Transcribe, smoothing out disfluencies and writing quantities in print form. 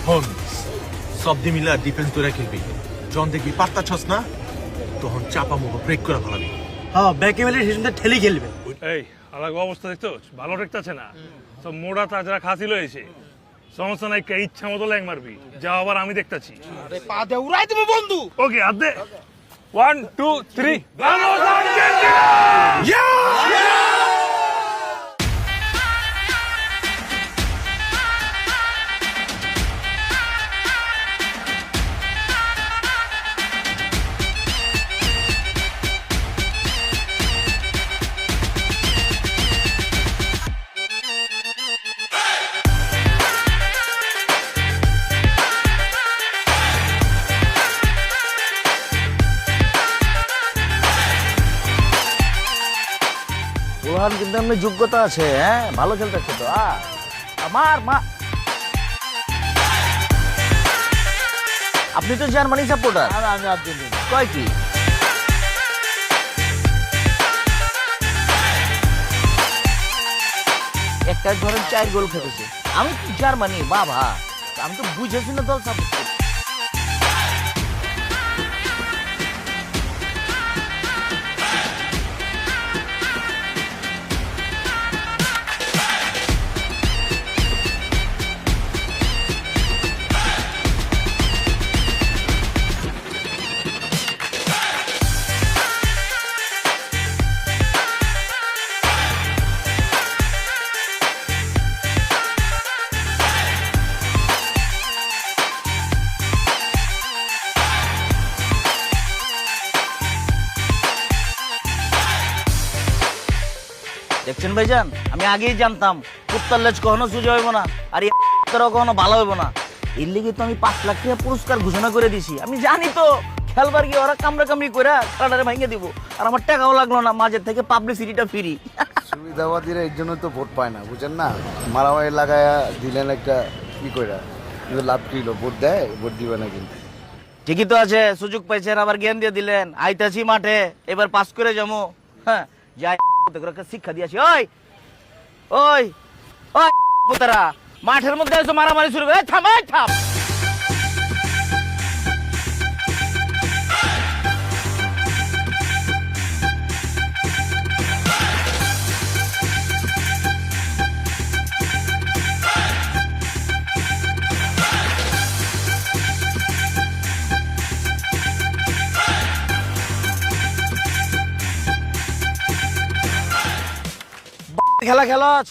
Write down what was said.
হন সব দি মিলা ডিফেন্স করে খেলবি যখন দেখবি পাত্তা ছস না তখন চাপা মুখ ব্রেক করে ফেলাবি। হ্যাঁ ব্যাকে মিলে হিসেবে ঠেলি খেলবে। এই আলাগ অবস্থা দেখছো ভালো দেখতেছে না সব মোড়া তাজরা খাসিল হয়েছে সমস্যা নাই কে ইচ্ছা মতো ল্যাং মারবি যা আবার আমি দেখতাছি। আরে পা দে উড়াই দেবো বন্ধু। ওকে হাত দে 1 2 3 ভালো রোহান কিন্তু এমনি যোগ্যতা আছে, হ্যাঁ ভালো খেলতেছে তো। আমার মা আপনি তো জার্মানি সাপোর্টার। আমি আর্জেন্টিনা। কয় কি একটা ধরেন 4 গোল খেতেছে, আমি তো জার্মানি বাবা, আমি তো বুঝেছি না দল সাপোর্ট করি। দেখছেন ভাইজান, আমি আগেই জানতাম কুত্তার লেজ কখনো সোজা হইব না, আর কখনো ভালো হইব না। এর লিগে তো আমি 5 লাখ টাকা পুরস্কার ঘোষণা করে দিছি। আমি জানি তো খেলবার গিয়ে ওরা কামড়া কামড়ি করে খেলাটারে ভাঙিয়ে দিব, আর আমার টাকাও লাগলো না, মাঝে থেকে পাবলিসিটিটা ফ্রি। সুবিধাবাদীরা এর জন্য তো ভোট পায় না, বুঝছেন না? মারামারি লাগায়া দিলেন একটা কি কইরা, কিন্তু লাভ কি হলো? ভোট দেয়, ভোট দিবে না কিন্তু। ঠিকই তো আছে, সুযোগ পাইছেন আবার জ্ঞান দিয়ে দিলেন। আইতাছি মাঠে, এবার পাস করে যাবো। হ্যাঁ যাই শিক্ষা দিয়েছি। ওই ওই ওই পুতারা, মাঠের মধ্যে এসে মারামারি শুরু করে, থাম থাম। খেলা খেলছ